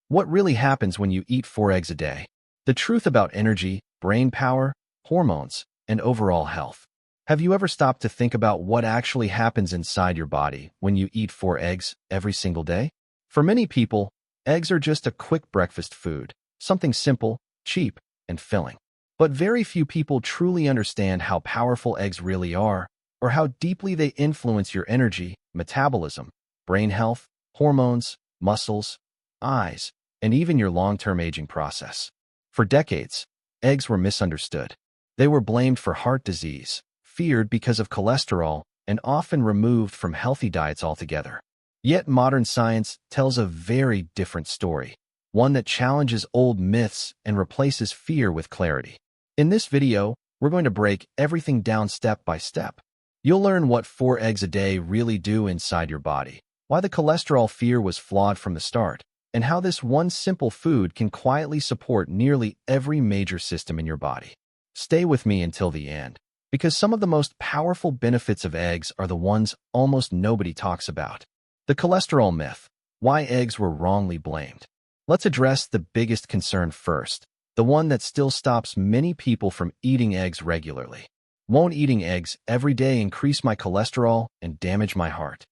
What really happens when you eat 4 eggs a day? The truth about energy, brain power, hormones, and overall health. Have you ever stopped to think about what actually happens inside your body when you eat 4 eggs every single day? For many people, eggs are just a quick breakfast food, something simple, cheap, and filling. But very few people truly understand how powerful eggs really are, or how deeply they influence your energy, metabolism, brain health, hormones, muscles, eyes, and even your long-term aging process. For decades, eggs were misunderstood. They were blamed for heart disease, feared because of cholesterol, and often removed from healthy diets altogether. Yet modern science tells a very different story, one that challenges old myths and replaces fear with clarity. In this video, we're going to break everything down step by step. You'll learn what 4 eggs a day really do inside your body, why the cholesterol fear was flawed from the start, and how this one simple food can quietly support nearly every major system in your body. Stay with me until the end, because some of the most powerful benefits of eggs are the ones almost nobody talks about. The cholesterol myth, why eggs were wrongly blamed. Let's address the biggest concern first, the one that still stops many people from eating eggs regularly. Won't eating eggs every day increase my cholesterol and damage my heart?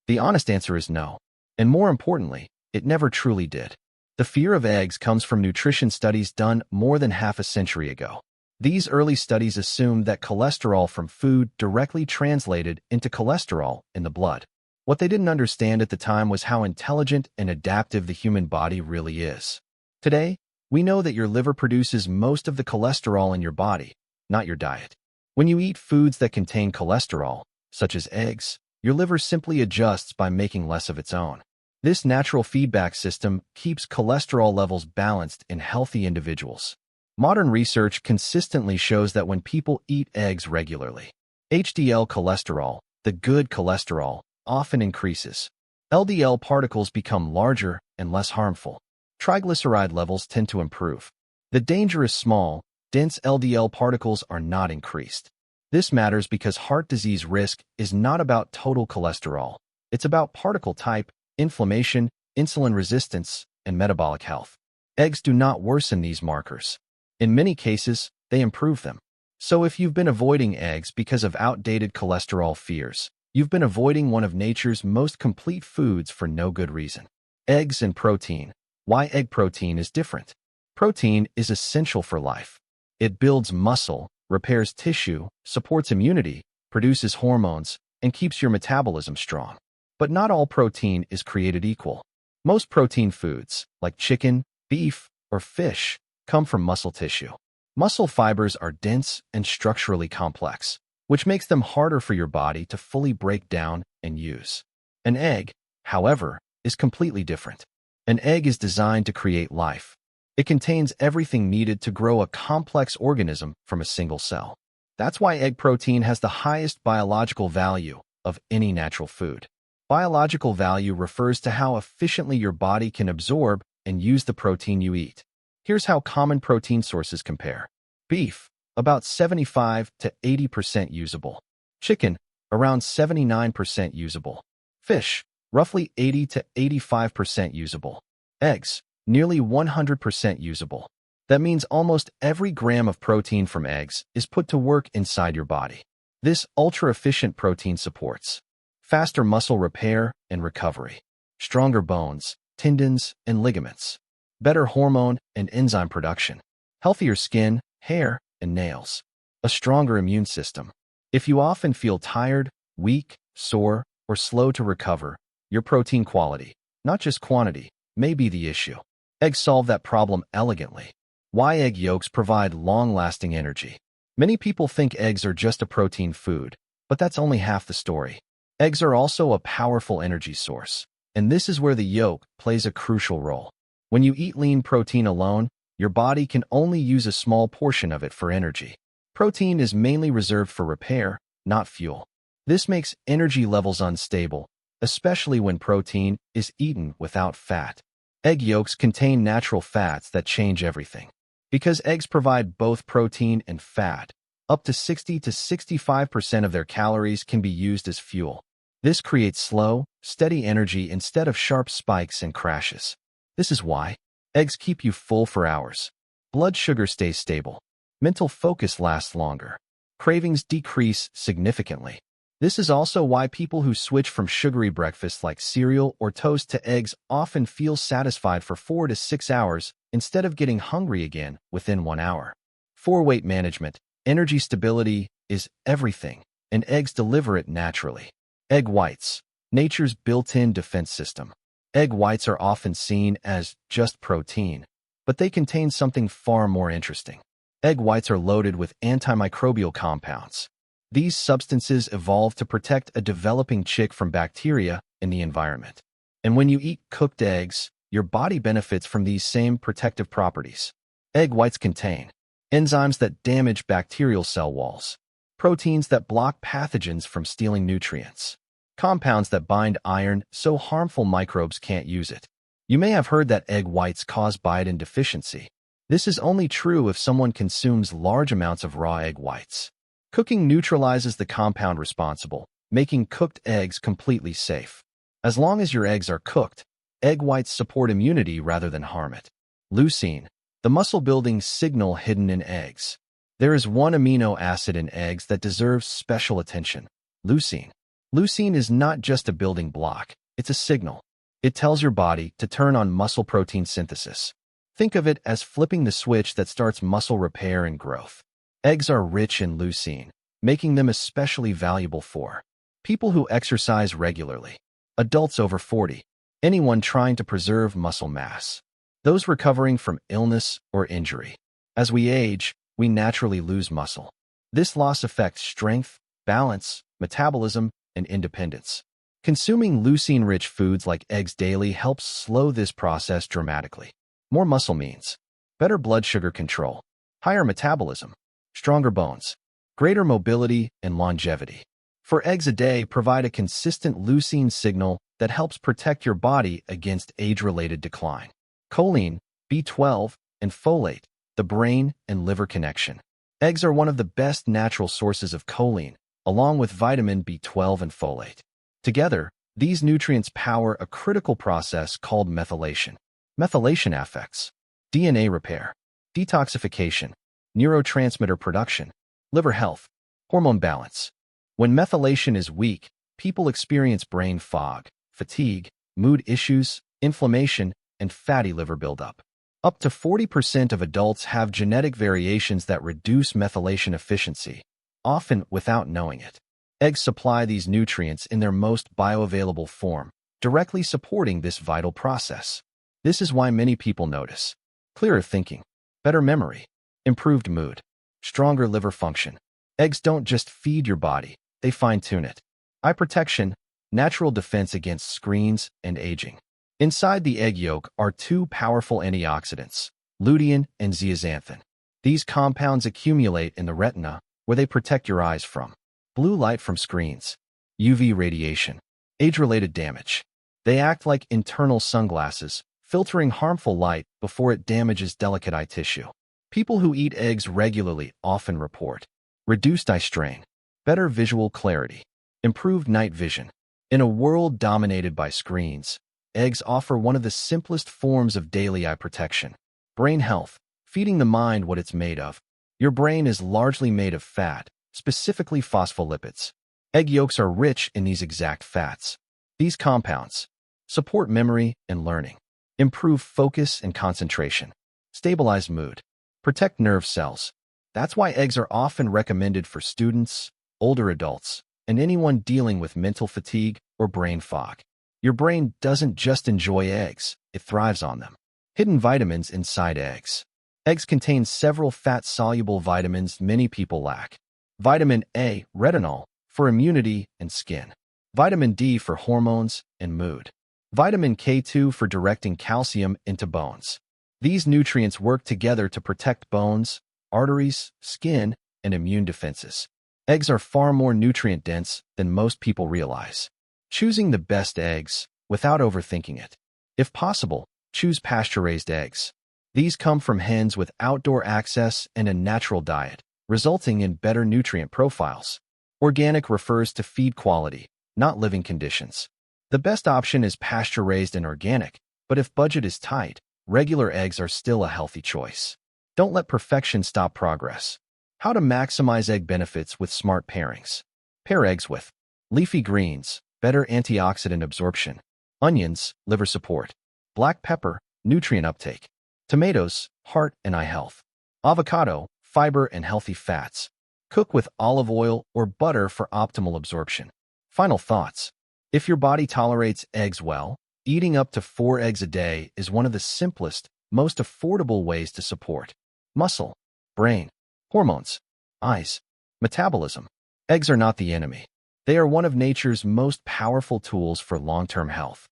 The honest answer is no. And more importantly, it never truly did. The fear of eggs comes from nutrition studies done more than half a century ago. These early studies assumed that cholesterol from food directly translated into cholesterol in the blood. What they didn't understand at the time was how intelligent and adaptive the human body really is. Today, we know that your liver produces most of the cholesterol in your body, not your diet. When you eat foods that contain cholesterol, such as eggs, your liver simply adjusts by making less of its own. This natural feedback system keeps cholesterol levels balanced in healthy individuals. Modern research consistently shows that when people eat eggs regularly, HDL cholesterol, the good cholesterol, often increases. LDL particles become larger and less harmful. Triglyceride levels tend to improve. The danger is small, dense LDL particles are not increased. This matters because heart disease risk is not about total cholesterol. It's about particle type, inflammation, insulin resistance, and metabolic health. Eggs do not worsen these markers. In many cases, they improve them. So if you've been avoiding eggs because of outdated cholesterol fears, you've been avoiding one of nature's most complete foods for no good reason. Eggs and protein. Why egg protein is different. Protein is essential for life. It builds muscle, repairs tissue, supports immunity, produces hormones, and keeps your metabolism strong. But not all protein is created equal. Most protein foods, like chicken, beef, or fish, come from muscle tissue. Muscle fibers are dense and structurally complex, which makes them harder for your body to fully break down and use. An egg, however, is completely different. An egg is designed to create life. It contains everything needed to grow a complex organism from a single cell. That's why egg protein has the highest biological value of any natural food. Biological value refers to how efficiently your body can absorb and use the protein you eat. Here's how common protein sources compare. Beef, about 75 to 80% usable. Chicken, around 79% usable. Fish, roughly 80 to 85% usable. Eggs, nearly 100% usable. That means almost every gram of protein from eggs is put to work inside your body. This ultra-efficient protein supports faster muscle repair and recovery, stronger bones, tendons, and ligaments, better hormone and enzyme production, healthier skin, hair, and nails, a stronger immune system. If you often feel tired, weak, sore, or slow to recover, your protein quality, not just quantity, may be the issue. Eggs solve that problem elegantly. Why egg yolks provide long-lasting energy. Many people think eggs are just a protein food, but that's only half the story. Eggs are also a powerful energy source, and this is where the yolk plays a crucial role. When you eat lean protein alone, your body can only use a small portion of it for energy. Protein is mainly reserved for repair, not fuel. This makes energy levels unstable, especially when protein is eaten without fat. Egg yolks contain natural fats that change everything. Because eggs provide both protein and fat, up to 60 to 65% of their calories can be used as fuel. This creates slow, steady energy instead of sharp spikes and crashes. This is why, Eggs keep you full for hours. Blood sugar stays stable. Mental focus lasts longer. Cravings decrease significantly. This is also why people who switch from sugary breakfasts like cereal or toast to eggs often feel satisfied for 4 to 6 hours instead of getting hungry again within 1 hour. For weight management, energy stability is everything, and eggs deliver it naturally. Egg whites, nature's built-in defense system. Egg whites are often seen as just protein, but they contain something far more interesting. Egg whites are loaded with antimicrobial compounds. These substances evolved to protect a developing chick from bacteria in the environment. And when you eat cooked eggs, your body benefits from these same protective properties. Egg whites contain enzymes that damage bacterial cell walls, proteins that block pathogens from stealing nutrients, compounds that bind iron so harmful microbes can't use it. You may have heard that egg whites cause biotin deficiency. This is only true if someone consumes large amounts of raw egg whites. Cooking neutralizes the compound responsible, making cooked eggs completely safe. As long as your eggs are cooked, egg whites support immunity rather than harm it. Leucine, the muscle-building signal hidden in eggs. There is one amino acid in eggs that deserves special attention: leucine. Leucine is not just a building block, it's a signal. It tells your body to turn on muscle protein synthesis. Think of it as flipping the switch that starts muscle repair and growth. Eggs are rich in leucine, making them especially valuable for people who exercise regularly, adults over 40, anyone trying to preserve muscle mass, those recovering from illness or injury. As we age, we naturally lose muscle. This loss affects strength, balance, metabolism, and independence. Consuming leucine-rich foods like eggs daily helps slow this process dramatically. More muscle means better blood sugar control, higher metabolism, stronger bones, greater mobility, and longevity. For eggs a day, provide a consistent leucine signal that helps protect your body against age-related decline. Choline, B12, and folate, the brain and liver connection. Eggs are one of the best natural sources of choline, along with vitamin B12 and folate. Together, these nutrients power a critical process called methylation. Methylation affects DNA repair, detoxification, neurotransmitter production, liver health, hormone balance. When methylation is weak, people experience brain fog, fatigue, mood issues, inflammation, and fatty liver buildup. Up to 40% of adults have genetic variations that reduce methylation efficiency, often without knowing it. Eggs supply these nutrients in their most bioavailable form, directly supporting this vital process. This is why many people notice clearer thinking, better memory, improved mood, stronger liver function. Eggs don't just feed your body, they fine-tune it. Eye protection, natural defense against screens and aging. Inside the egg yolk are two powerful antioxidants, lutein and zeaxanthin. These compounds accumulate in the retina, where they protect your eyes from blue light from screens, UV radiation, age-related damage. They act like internal sunglasses, filtering harmful light before it damages delicate eye tissue. People who eat eggs regularly often report reduced eye strain, better visual clarity, improved night vision. In a world dominated by screens, eggs offer one of the simplest forms of daily eye protection. Brain health, feeding the mind what it's made of. Your brain is largely made of fat, specifically phospholipids. Egg yolks are rich in these exact fats. These compounds support memory and learning, improve focus and concentration, stabilize mood, protect nerve cells. That's why eggs are often recommended for students, older adults, and anyone dealing with mental fatigue or brain fog. Your brain doesn't just enjoy eggs, it thrives on them. Hidden vitamins inside eggs. Eggs contain several fat-soluble vitamins many people lack. Vitamin A, retinol, for immunity and skin. Vitamin D for hormones and mood. Vitamin K2 for directing calcium into bones. These nutrients work together to protect bones, arteries, skin, and immune defenses. Eggs are far more nutrient-dense than most people realize. Choosing the best eggs without overthinking it. If possible, choose pasture-raised eggs. These come from hens with outdoor access and a natural diet, resulting in better nutrient profiles. Organic refers to feed quality, not living conditions. The best option is pasture-raised and organic, but if budget is tight, regular eggs are still a healthy choice. Don't let perfection stop progress. How to maximize egg benefits with smart pairings. Pair eggs with leafy greens, better antioxidant absorption; onions, liver support; black pepper, nutrient uptake; tomatoes, heart and eye health; avocado, fiber and healthy fats. Cook with olive oil or butter for optimal absorption. Final thoughts. If your body tolerates eggs well, eating up to 4 eggs a day is one of the simplest, most affordable ways to support muscle, brain, hormones, eyes, metabolism. Eggs are not the enemy. They are one of nature's most powerful tools for long-term health.